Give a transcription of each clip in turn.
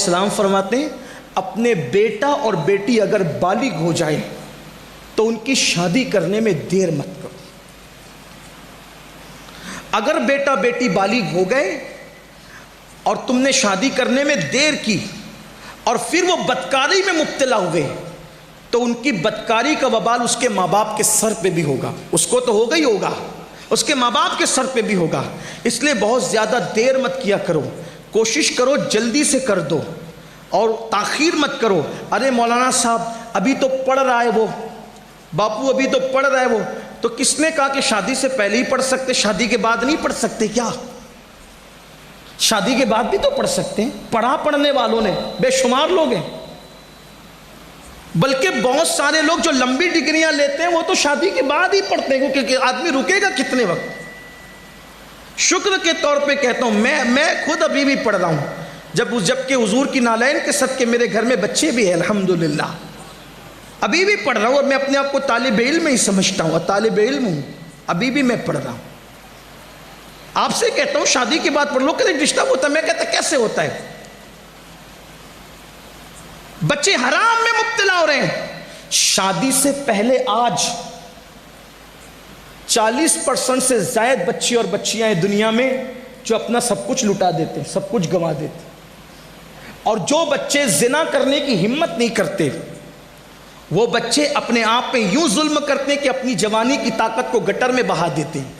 السلام فرماتے ہیں اپنے بیٹا اور بیٹی اگر بالغ ہو جائے تو ان کی شادی کرنے میں دیر مت کرو۔ اگر بیٹا بیٹی بالغ ہو گئے اور تم نے شادی کرنے میں دیر کی اور پھر وہ بدکاری میں مبتلا ہوئے تو ان کی بدکاری کا وبال اس کے ماں باپ کے سر پہ بھی ہوگا۔ اس کو تو ہوگا ہی ہوگا، اس کے ماں باپ کے سر پہ بھی ہوگا۔ اس لیے بہت زیادہ دیر مت کیا کرو، کوشش کرو جلدی سے کر دو اور تاخیر مت کرو۔ ارے مولانا صاحب ابھی تو پڑھ رہا ہے وہ، باپو ابھی تو پڑھ رہا ہے وہ، تو کس نے کہا کہ شادی سے پہلے ہی پڑھ سکتے، شادی کے بعد نہیں پڑھ سکتے کیا؟ شادی کے بعد بھی تو پڑھ سکتے ہیں، پڑھنے والوں نے بے شمار لوگ ہیں، بلکہ بہت سارے لوگ جو لمبی ڈگریاں لیتے ہیں وہ تو شادی کے بعد ہی پڑھتے ہیں، کیونکہ آدمی رکے گا کتنے وقت۔ شکر کے طور پہ کہتا ہوں میں خود ابھی بھی پڑھ رہا ہوں، جبکہ حضور کی نالین کے صدقے میرے گھر میں بچے بھی ہیں الحمدللہ، ابھی بھی پڑھ رہا ہوں اور میں اپنے آپ کو طالب علم ہی سمجھتا ہوں اور طالب علم ہوں، ابھی بھی میں پڑھ رہا ہوں۔ آپ سے کہتا ہوں شادی کے بعد پڑھ لو، کہ ڈسٹرب ہوتا ہے، میں کہتا کیسے ہوتا ہے؟ بچے حرام میں مبتلا ہو رہے ہیں۔ شادی سے پہلے آج 40% سے زائد بچے اور بچیاں ہیں دنیا میں جو اپنا سب کچھ لٹا دیتے ہیں، سب کچھ گنوا دیتے ہیں، اور جو بچے زنا کرنے کی ہمت نہیں کرتے وہ بچے اپنے آپ پہ یوں ظلم کرتے ہیں کہ اپنی جوانی کی طاقت کو گٹر میں بہا دیتے ہیں۔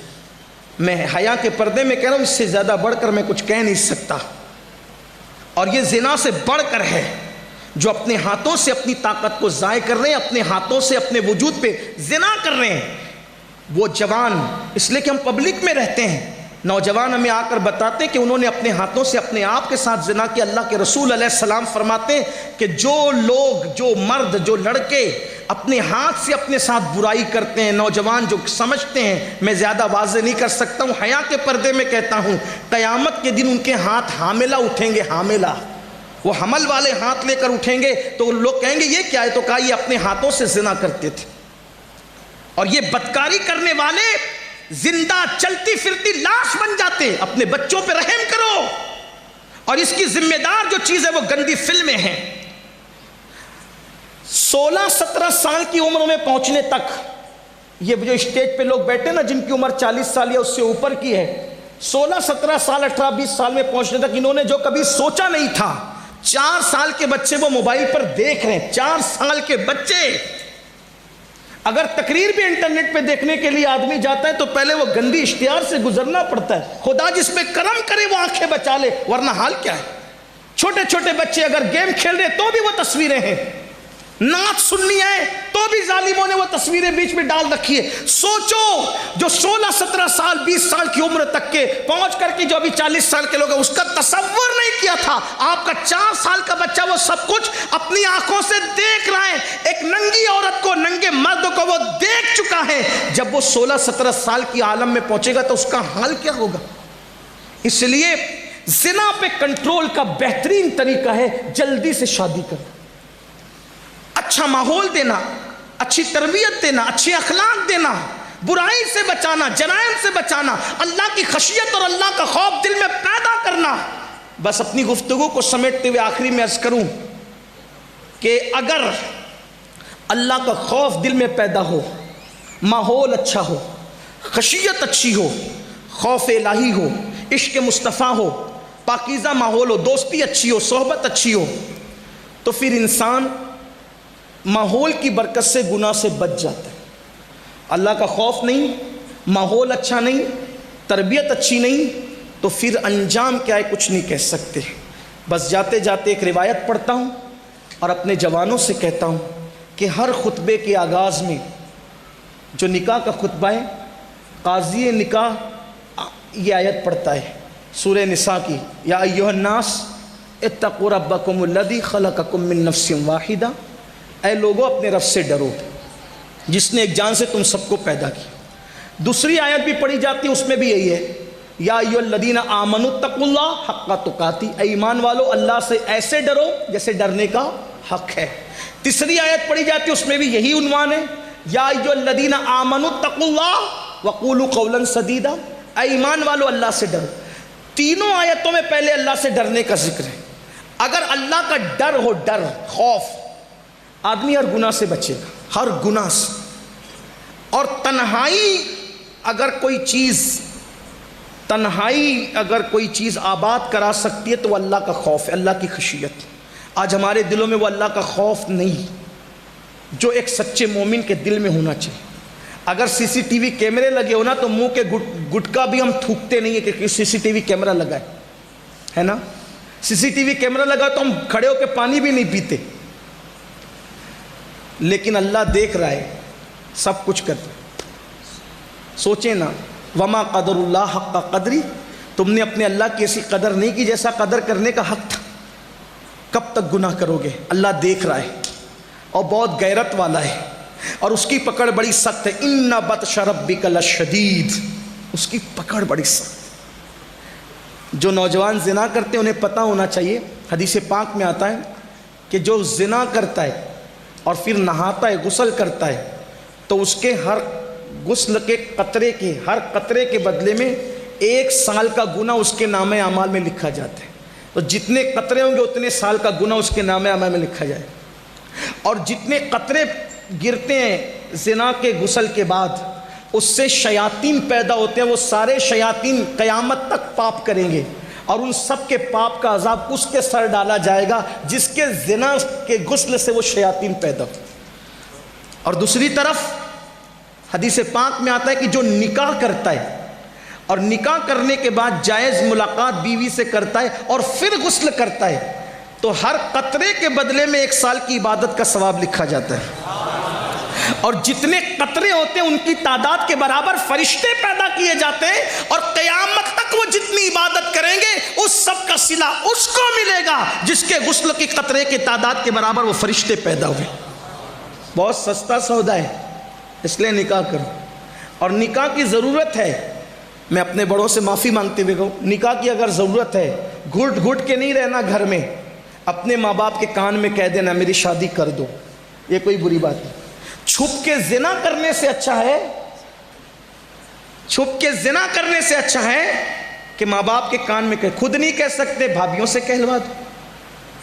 میں حیا کے پردے میں کہہ رہا ہوں، اس سے زیادہ بڑھ کر میں کچھ کہہ نہیں سکتا، اور یہ زنا سے بڑھ کر ہے جو اپنے ہاتھوں سے اپنی طاقت کو ضائع کر رہے ہیں، اپنے ہاتھوں سے اپنے وجود پہ زنا کر رہے ہیں۔ وہ جوان، اس لیے کہ ہم پبلک میں رہتے ہیں، نوجوان ہمیں آ کر بتاتے ہیں کہ انہوں نے اپنے ہاتھوں سے اپنے آپ کے ساتھ زنا کیا۔ اللہ کے رسول علیہ السلام فرماتے ہیں کہ جو لوگ، جو مرد، جو لڑکے اپنے ہاتھ سے اپنے ساتھ برائی کرتے ہیں، نوجوان جو سمجھتے ہیں، میں زیادہ واضح نہیں کر سکتا ہوں، حیا کے پردے میں کہتا ہوں، قیامت کے دن ان کے ہاتھ حاملہ اٹھیں گے، حاملہ، وہ حمل والے ہاتھ لے کر اٹھیں گے، تو لوگ کہیں گے یہ کیا ہے؟ تو کہا یہ اپنے ہاتھوں سے زنا کرتے تھے۔ اور یہ بدکاری کرنے والے زندہ چلتی پھرتی لاش بن جاتے۔ اپنے بچوں پہ رحم کرو، اور اس کی ذمہ دار جو چیز ہے وہ گندی فلمیں ہیں۔ 16-17 سال کی عمر میں پہنچنے تک، یہ جو اسٹیج پہ لوگ بیٹھے نا جن کی عمر 40 سال یا اس سے اوپر کی ہے، 16-17 سال 18-20 سال میں پہنچنے تک انہوں نے جو کبھی سوچا نہیں تھا، 4 سال کے بچے وہ موبائل پر دیکھ رہے ہیں۔ 4 سال کے بچے، اگر تقریر بھی انٹرنیٹ پہ دیکھنے کے لیے آدمی جاتا ہے تو پہلے وہ گندی اشتہار سے گزرنا پڑتا ہے۔ خدا جس پہ کرم کرے وہ آنکھیں بچا لے، ورنہ حال کیا ہے؟ چھوٹے چھوٹے بچے اگر گیم کھیل رہے تو بھی وہ تصویریں ہیں، نعت سننی ہے تو بھی ظالموں نے وہ تصویریں بیچ میں ڈال رکھی ہے۔ سوچو جو 16-17 سال 20 سال کی عمر تک کے پہنچ کر کے جو ابھی 40 سال کے لوگ ہیں، اس کا تصور نہیں کیا تھا۔ آپ کا 4 سال کا بچہ وہ سب کچھ اپنی آنکھوں سے دیکھ رہا ہے، ایک ننگی عورت کو، ننگے مرد کو وہ دیکھ چکا ہے۔ جب وہ 16-17 سال کی عالم میں پہنچے گا تو اس کا حال کیا ہوگا؟ اس لیے زنا پہ کنٹرول کا بہترین طریقہ ہے جلدی سے شادی کرنا، اچھا ماحول دینا، اچھی تربیت دینا، اچھے اخلاق دینا، برائی سے بچانا، جرائم سے بچانا، اللہ کی خشیت اور اللہ کا خوف دل میں پیدا کرنا۔ بس اپنی گفتگو کو سمیٹتے ہوئے آخری میں عرض کروں کہ اگر اللہ کا خوف دل میں پیدا ہو، ماحول اچھا ہو، خشیت اچھی ہو، خوف الہی ہو، عشق مصطفیٰ ہو، پاکیزہ ماحول ہو، دوستی اچھی ہو، صحبت اچھی ہو، تو پھر انسان ماحول کی برکت سے گناہ سے بچ جاتا ہے۔ اللہ کا خوف نہیں، ماحول اچھا نہیں، تربیت اچھی نہیں، تو پھر انجام کیا ہے کچھ نہیں کہہ سکتے۔ بس جاتے جاتے ایک روایت پڑھتا ہوں اور اپنے جوانوں سے کہتا ہوں کہ ہر خطبے کے آغاز میں جو نکاح کا خطبہ ہے، قاضی نکاح یہ آیت پڑھتا ہے سورہ نساء کی، یا ایھا الناس اتقوا ربکم الذی خلقکم من نفس واحدہ، اے لوگوں اپنے رب سے ڈرو جس نے ایک جان سے تم سب کو پیدا کیا۔ دوسری آیت بھی پڑھی جاتی ہے، اس میں بھی یہی ہے، یا ایھا الذین آمنوا اتقوا اللہ حق تقاتہ، اے ایمان والو اللہ سے ایسے ڈرو جیسے ڈرنے کا حق ہے۔ تیسری آیت پڑھی جاتی ہے، اس میں بھی یہی عنوان ہے، یا ایھا الذین آمنوا اتقوا اللہ وقولوا قولا سدیدا، اے ایمان والو اللہ سے ڈرو۔ تینوں آیتوں میں پہلے اللہ سے ڈرنے کا ذکر ہے۔ اگر اللہ کا ڈر ہو، ڈر، خوف، آدمی ہر گناہ سے بچے گا، ہر گناہ سے. اور تنہائی اگر کوئی چیز آباد کرا سکتی ہے تو وہ اللہ کا خوف ہے، اللہ کی خشیت. آج ہمارے دلوں میں وہ اللہ کا خوف نہیں جو ایک سچے مومن کے دل میں ہونا چاہیے. اگر سی سی ٹی وی کیمرے لگے ہونا تو منہ کے گٹکا بھی ہم تھوکتے نہیں ہیں کہ سی سی ٹی وی کیمرہ لگا ہے نا. سی سی ٹی وی کیمرہ لگا تو ہم کھڑے ہو کے پانی بھی نہیں پیتے. لیکن اللہ دیکھ رہا ہے، سب کچھ کرتا ہے. سوچیں نا، وما قدر اللہ حق قدری، تم نے اپنے اللہ کی ایسی قدر نہیں کی جیسا قدر کرنے کا حق تھا. کب تک گناہ کرو گے؟ اللہ دیکھ رہا ہے اور بہت غیرت والا ہے اور اس کی پکڑ بڑی سخت ہے. ان بطش ربک لشدید، اس کی پکڑ بڑی سخت. جو نوجوان زنا کرتے ہیں انہیں پتہ ہونا چاہیے، حدیث پاک میں آتا ہے کہ جو زنا کرتا ہے اور پھر نہاتا ہے، غسل کرتا ہے، تو اس کے ہر غسل کے ہر قطرے کے بدلے میں 1 سال کا گناہ اس کے نامہ اعمال میں لکھا جاتا ہے. تو جتنے قطرے ہوں گے اتنے سال کا گناہ اس کے نامہ اعمال میں لکھا جائے. اور جتنے قطرے گرتے ہیں زنا کے غسل کے بعد، اس سے شیاطین پیدا ہوتے ہیں. وہ سارے شیاطین قیامت تک پاپ کریں گے اور ان سب کے پاپ کا عذاب اس کے سر ڈالا جائے گا جس کے زنا کے غسل سے وہ شیاطین پیدا ہو. اور دوسری طرف حدیث پاک میں آتا ہے کہ جو نکاح کرتا ہے اور نکاح کرنے کے بعد جائز ملاقات بیوی سے کرتا ہے اور پھر غسل کرتا ہے تو ہر قطرے کے بدلے میں 1 سال کی عبادت کا ثواب لکھا جاتا ہے. اور جتنے قطرے ہوتے ہیں ان کی تعداد کے برابر فرشتے پیدا کیے جاتے ہیں اور قیامت تک وہ جتنی عبادت کریں گے اس سب کا صلہ اس کو ملے گا جس کے غسل کی قطرے کی تعداد کے برابر وہ فرشتے پیدا ہوئے. بہت سستا سودا ہے، اس لیے نکاح کرو. اور نکاح کی ضرورت ہے، میں اپنے بڑوں سے معافی مانگتے ہوئے کہوں، نکاح کی اگر ضرورت ہے، گھٹ کے نہیں رہنا گھر میں، اپنے ماں باپ کے کان میں کہہ دینا میری شادی کر دو، یہ کوئی بری بات نہیں. چھپ کے زنا کرنے سے اچھا ہے کہ ماں باپ کے کان میں خود نہیں کہہ سکتے، بھابھیوں سے کہلوا دو،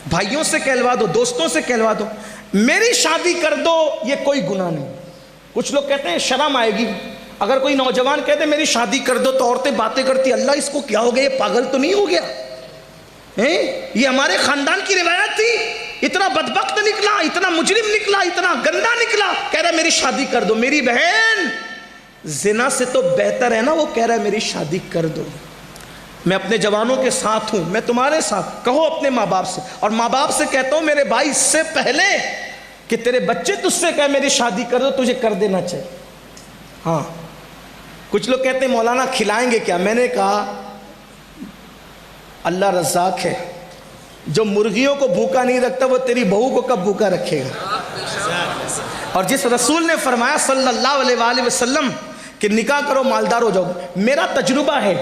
بھائیوں سے کہلوا دو، دوستوں سے کہلوا دو میری شادی کر دو. یہ کوئی گناہ نہیں. کچھ لوگ کہتے ہیں شرم آئے گی اگر کوئی نوجوان کہتے میری شادی کر دو تو عورتیں باتیں کرتی اللہ اس کو کیا ہو گیا، یہ پاگل تو نہیں ہو گیا، یہ ہمارے خاندان کی روایت تھی، اتنا بدبخت نکلا، اتنا مجرم نکلا، اتنا گندا نکلا، کہہ رہا میری شادی کر دو. میری بہن، زنا سے تو بہتر ہے نا وہ کہہ رہا ہے میری شادی کر دو. میں اپنے جوانوں کے ساتھ ہوں، میں تمہارے ساتھ. کہو اپنے ماں باپ سے، اور ماں باپ سے کہتا ہوں میرے بھائی اس سے پہلے کہ تیرے بچے تجھ سے کہے میری شادی کر دو تجھے کر دینا چاہیے. ہاں کچھ لوگ کہتے ہیں مولانا کھلائیں گے کیا؟ میں نے کہا اللہ رزاق ہے، جو مرغیوں کو بھوکا نہیں رکھتا وہ تیری بہو کو کب بھوکا رکھے گا. اور جس رسول نے فرمایا صلی اللہ علیہ وآلہ وسلم کہ نکاح کرو مالدار ہو جاؤ، میرا تجربہ ہے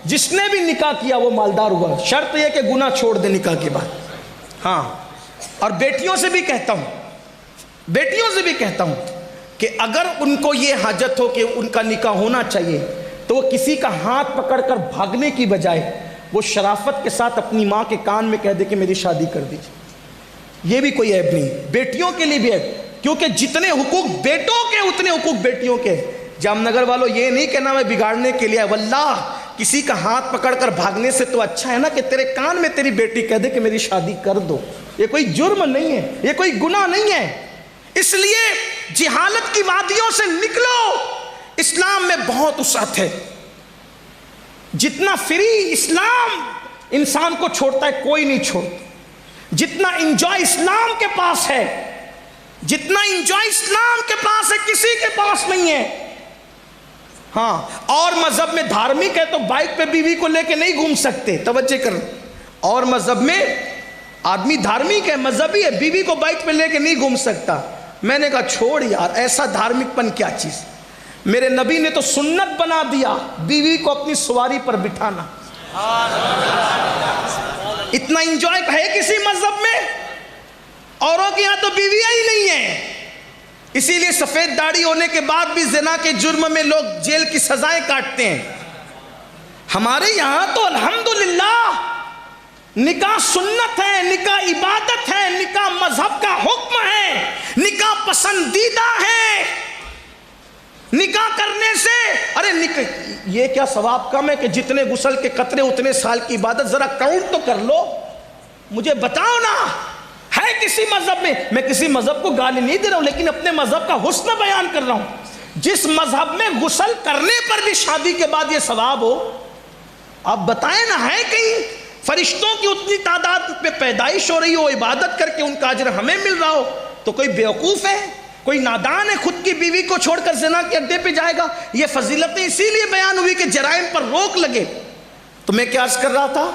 جس نے بھی نکاح کیا وہ مالدار ہوا. شرط یہ کہ گناہ چھوڑ دے نکاح کے بعد. ہاں اور بیٹیوں سے بھی کہتا ہوں کہ اگر ان کو یہ حاجت ہو کہ ان کا نکاح ہونا چاہیے تو وہ کسی کا ہاتھ پکڑ کر بھاگنے کی بجائے وہ شرافت کے ساتھ اپنی ماں کے کان میں کہہ دے کہ میری شادی کر دیجیے. یہ بھی کوئی عیب نہیں. بیٹیوں کے لیے بھی عیب، کیونکہ جتنے حقوق بیٹوں کے اتنے حقوق بیٹیوں کے. جام نگر والوں یہ نہیں کہنا میں بگاڑنے کے لیے، واللہ کسی کا ہاتھ پکڑ کر بھاگنے سے تو اچھا ہے نا کہ تیرے کان میں تیری بیٹی کہہ دے کہ میری شادی کر دو. یہ کوئی جرم نہیں ہے، یہ کوئی گناہ نہیں ہے. اس لیے جہالت کی وادیوں سے نکلو. اسلام میں بہت وسعت ہے. جتنا فری اسلام انسان کو چھوڑتا ہے کوئی نہیں چھوڑتا. جتنا انجوائے اسلام کے پاس ہے، جتنا انجوائے اسلام کے پاس ہے کسی کے پاس نہیں ہے. ہاں اور مذہب میں دھارمک ہے تو بائک پہ بیوی کو لے کے نہیں گھوم سکتے. توجہ کر، اور مذہب میں آدمی دھارمک ہے، مذہبی ہے، بیوی کو بائک پہ لے کے نہیں گھوم سکتا. میں نے کہا چھوڑ یار، ایسا دھارمک پن کیا چیز. میرے نبی نے تو سنت بنا دیا بیوی کو اپنی سواری پر بٹھانا. اتنا انجوائے ہے کسی مذہب میں؟ اوروں کے یہاں تو بیویاں ہی نہیں ہیں. اسی لیے سفید داڑھی ہونے کے بعد بھی زنا کے جرم میں لوگ جیل کی سزائیں کاٹتے ہیں. ہمارے یہاں تو الحمدللہ نکاح سنت ہے، نکاح عبادت ہے، نکاح مذہب کا حکم ہے، نکاح پسندیدہ ہے۔ نکاح کرنے سے یہ کیا ثواب کم ہے کہ جتنے غسل کے قطرے اتنے سال کی عبادت؟ ذرا کاؤنٹ تو کر لو، مجھے بتاؤ نا۔ ہے کسی مذہب میں کسی مذہب کو گالی نہیں دے رہا ہوں، لیکن اپنے مذہب کا حسن بیان کر رہا ہوں۔ جس مذہب میں غسل کرنے پر بھی شادی کے بعد یہ ثواب ہو، آپ بتائیں نا، ہے کہیں فرشتوں کی اتنی تعداد پہ پیدائش ہو رہی ہو، عبادت کر کے ان کا اجر ہمیں مل رہا ہو، تو کوئی بیوقوف ہے، کوئی نادان ہے خود کی بیوی کو چھوڑ کر زنا کے اڈے پہ جائے گا؟ یہ فضیلتیں اسی لیے بیان ہوئی کہ جرائم پر روک لگے۔ تو میں کیا عرض کر رہا تھا،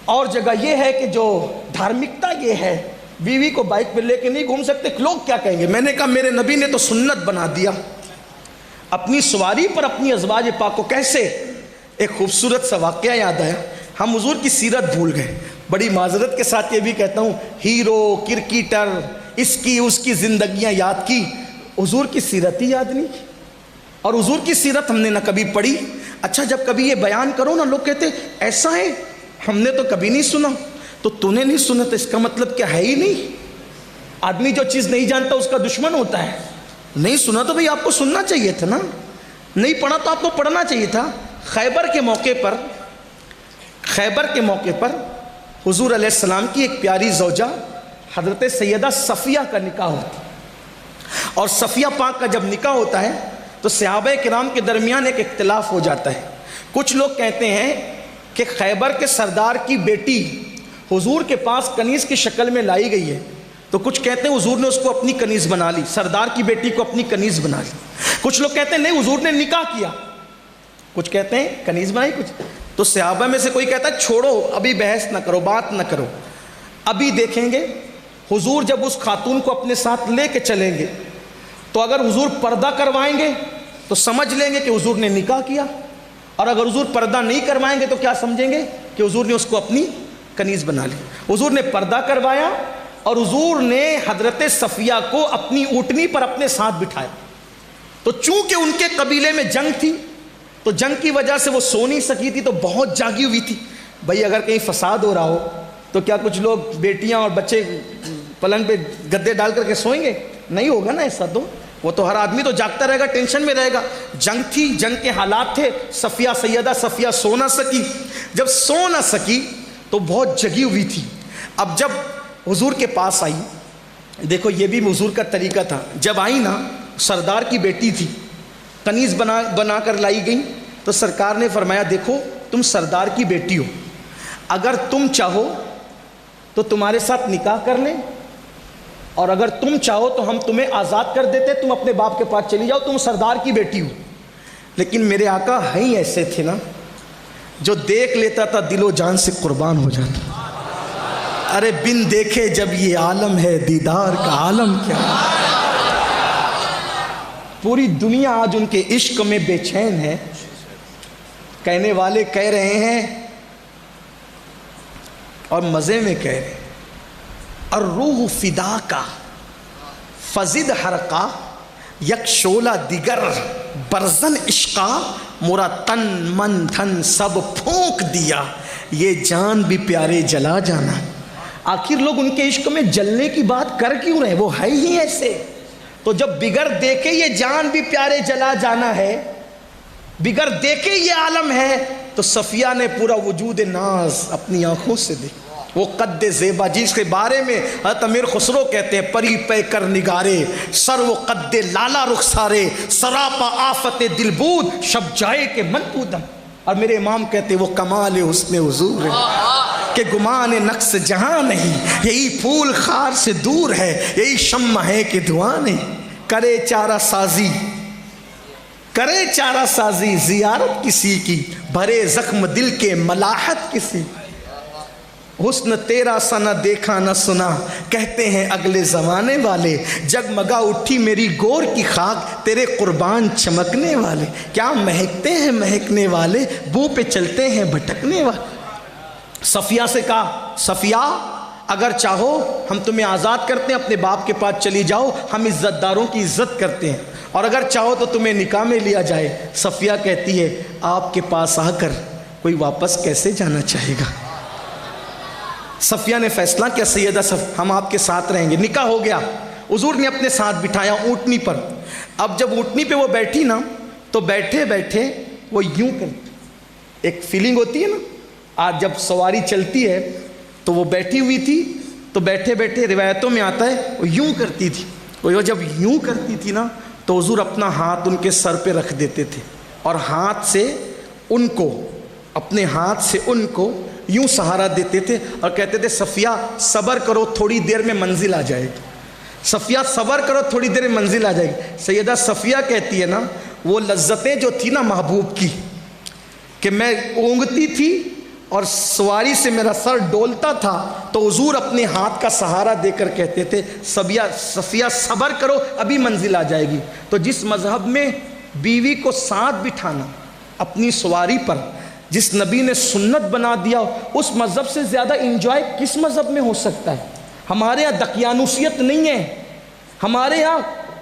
اور جگہ یہ ہے کہ جو دھارمکتا یہ ہے، بیوی کو بائک پہ لے کے نہیں گھوم سکتے، لوگ کیا کہیں گے؟ میں نے کہا میرے نبی نے تو سنت بنا دیا اپنی سواری پر اپنی ازواج پاک کو۔ کیسے؟ ایک خوبصورت سا واقعہ یاد آیا، ہم حضور کی سیرت بھول گئے۔ بڑی معذرت کے ساتھ یہ بھی کہتا ہوں، ہیرو کرکٹر اس کی زندگیاں یاد کی، حضور کی سیرت ہی یاد نہیں کی۔ اور حضور کی سیرت ہم نے نہ کبھی پڑھی۔ اچھا جب کبھی یہ بیان کرو نا، لوگ کہتے ایسا ہے، ہم نے تو کبھی نہیں سنا۔ تو نے نہیں سنا تو اس کا مطلب کیا ہے ہی نہیں؟ آدمی جو چیز نہیں جانتا اس کا دشمن ہوتا ہے۔ نہیں سنا تو بھئی آپ کو سننا چاہیے تھا نا، نہیں پڑھا تو آپ کو پڑھنا چاہیے تھا۔ خیبر کے موقع پر حضور علیہ السلام کی ایک پیاری زوجہ حضرت سیدہ صفیہ کا نکاح ہوتا ہے، اور صفیہ پاک کا جب نکاح ہوتا ہے تو صحابہ کرام کے درمیان ایک اختلاف ہو جاتا ہے۔ کچھ لوگ کہتے ہیں کہ خیبر کے سردار کی بیٹی حضور کے پاس کنیز کی شکل میں لائی گئی ہے، تو کچھ کہتے ہیں حضور نے اس کو اپنی کنیز بنا لی، سردار کی بیٹی کو اپنی کنیز بنا لی۔ کچھ لوگ کہتے ہیں نہیں، حضور نے نکاح کیا، کچھ کہتے ہیں کنیز بنائی۔ کچھ تو صحابہ میں سے کوئی کہتا ہے چھوڑو، ابھی بحث نہ کرو، بات نہ کرو، ابھی دیکھیں گے۔ حضور جب اس خاتون کو اپنے ساتھ لے کے چلیں گے تو اگر حضور پردہ کروائیں گے تو سمجھ لیں گے کہ حضور نے نکاح کیا، اور اگر حضور پردہ نہیں کروائیں گے تو کیا سمجھیں گے کہ حضور نے اس کو اپنی کنیز بنا لی۔ حضور نے پردہ کروایا اور حضور نے حضرت صفیہ کو اپنی اونٹنی پر اپنے ساتھ بٹھایا۔ تو چونکہ ان کے قبیلے میں جنگ تھی تو جنگ کی وجہ سے وہ سو نہیں سکی تھی، تو بہت جاگی ہوئی تھی۔ بھئی اگر کہیں فساد ہو رہا ہو تو کیا کچھ لوگ بیٹیاں اور بچے پلنگ پہ گدے ڈال کر کے سوئیں گے؟ نہیں ہوگا نا ایسا، تو وہ تو ہر آدمی تو جاگتا رہے گا، ٹینشن میں رہے گا۔ جنگ تھی، جنگ کے حالات تھے، سیدہ صفیہ سو نہ سکی۔ جب سو نہ سکی تو بہت جگی ہوئی تھی۔ اب جب حضور کے پاس آئی، دیکھو یہ بھی حضور کا طریقہ تھا، جب آئی نا، سردار کی بیٹی تھی، کنیز بنا کر لائی گئی، تو سرکار نے فرمایا دیکھو تم سردار کی بیٹی ہو، اگر تم چاہو تو تمہارے ساتھ نکاح کر لیں، اور اگر تم چاہو تو ہم تمہیں آزاد کر دیتے، تم اپنے باپ کے پاس چلی جاؤ، تم سردار کی بیٹی ہو۔ لیکن میرے آقا ہیں ہی ایسے تھے نا، جو دیکھ لیتا تھا دل و جان سے قربان ہو جاتا۔ ارے بن دیکھے جب یہ عالم ہے، دیدار کا عالم کیا۔ پوری دنیا آج ان کے عشق میں بے چین ہے۔ کہنے والے کہہ رہے ہیں اور مزے میں کہہ رہے ہیں، الروح فدا کا فزد حرقا یک شولہ دیگر برزن عشقا، مرا تن من دھن سب پھونک دیا، یہ جان بھی پیارے جلا جانا۔ آخر لوگ ان کے عشق میں جلنے کی بات کر کیوں رہے؟ وہ ہے ہی ایسے۔ تو جب بگر دیکھے یہ جان بھی پیارے جلا جانا ہے، بگر دیکھے یہ عالم ہے، تو صفیہ نے پورا وجود ناز اپنی آنکھوں سے دیکھا۔ وہ قد زیبا جس کے بارے میں حضرت امیر خسرو کہتے ہیں، پری پے کر نگارے سر و قد لالا رخسارے، سراپا آفت دلبود شب جائے کے من پودم۔ اور میرے امام کہتے ہیں وہ کمال حسن حضور ہے کہ گمان نقص جہاں نہیں، یہی پھول خار سے دور ہے، یہی شمع ہے کہ دعا نہیں۔ کرے چارہ سازی زیارت کسی کی، بھرے زخم دل کے ملاحت کسی۔ حسن تیرا سا نہ دیکھا نہ سنا، کہتے ہیں اگلے زمانے والے، جگمگا اٹھی میری گور کی خاک، تیرے قربان چمکنے والے۔ کیا مہکتے ہیں مہکنے والے، بو پہ چلتے ہیں بھٹکنے والے۔ صفیہ سے کہا صفیہ اگر چاہو ہم تمہیں آزاد کرتے ہیں، اپنے باپ کے پاس چلی جاؤ، ہم عزت داروں کی عزت کرتے ہیں، اور اگر چاہو تو تمہیں نکاح میں لیا جائے۔ صفیہ کہتی ہے آپ کے پاس آ کر کوئی واپس کیسے جانا چاہے گا؟ صفیہ نے فیصلہ کیا سیدہ ہم آپ کے ساتھ رہیں گے. نکاح ہو گیا. حضور نے اپنے ساتھ بٹھایا اونٹنی پر. اب جب اونٹنی پہ وہ بیٹھی نا تو بیٹھے بیٹھے وہ یوں کرتی. ایک فیلنگ ہوتی ہے نا, آج جب سواری چلتی ہے تو وہ بیٹھی ہوئی تھی تو بیٹھے بیٹھے روایتوں میں آتا ہے وہ یوں کرتی تھی. وہ جب یوں کرتی تھی نا تو حضور اپنا ہاتھ ان کے سر پہ رکھ دیتے تھے اور ہاتھ سے ان کو, اپنے ہاتھ سے ان کو یوں سہارا دیتے تھے اور کہتے تھے صفیہ صبر کرو تھوڑی دیر میں منزل آ جائے گی. صفیہ صبر کرو تھوڑی دیر میں منزل آ جائے گی. سیدہ صفیہ کہتی ہے نا وہ لذتیں جو تھی نا محبوب کی, کہ میں اونگتی تھی اور سواری سے میرا سر ڈولتا تھا تو حضور اپنے ہاتھ کا سہارا دے کر کہتے تھے صفیہ صبر کرو ابھی منزل آ جائے گی. تو جس مذہب میں بیوی کو ساتھ بٹھانا اپنی سواری پر جس نبی نے سنت بنا دیا, اس مذہب سے زیادہ انجوائے کس مذہب میں ہو سکتا ہے؟ ہمارے یہاں دقیانوسیت نہیں ہے, ہمارے یہاں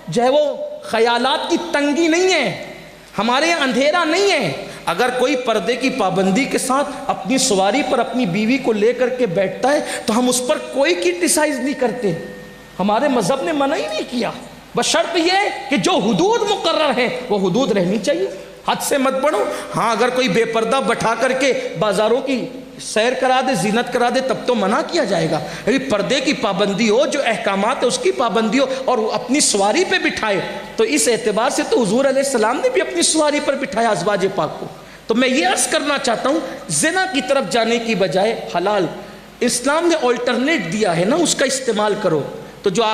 جو ہے وہ خیالات کی تنگی نہیں ہے, ہمارے یہاں اندھیرا نہیں ہے. اگر کوئی پردے کی پابندی کے ساتھ اپنی سواری پر اپنی بیوی کو لے کر کے بیٹھتا ہے تو ہم اس پر کوئی کرٹیسائز نہیں کرتے. ہمارے مذہب نے منع ہی نہیں کیا, بس شرط یہ ہے کہ جو حدود مقرر ہیں وہ حدود رہنی چاہیے, حد سے مت بڑھو. ہاں اگر کوئی بے پردہ بٹھا کر کے بازاروں کی سیر کرا دے, زینت کرا دے, تب تو منع کیا جائے گا. پردے کی پابندی ہو, جو احکامات ہے اس کی پابندی ہو, اور اپنی سواری پہ بٹھائے. تو اس اعتبار سے تو حضور علیہ السلام نے بھی اپنی سواری پر بٹھایا ازواج پاک کو. تو میں یہ عرض کرنا چاہتا ہوں زنا کی طرف جانے کی بجائے حلال اسلام نے آلٹرنیٹ دیا ہے نا, اس کا استعمال کرو. تو جو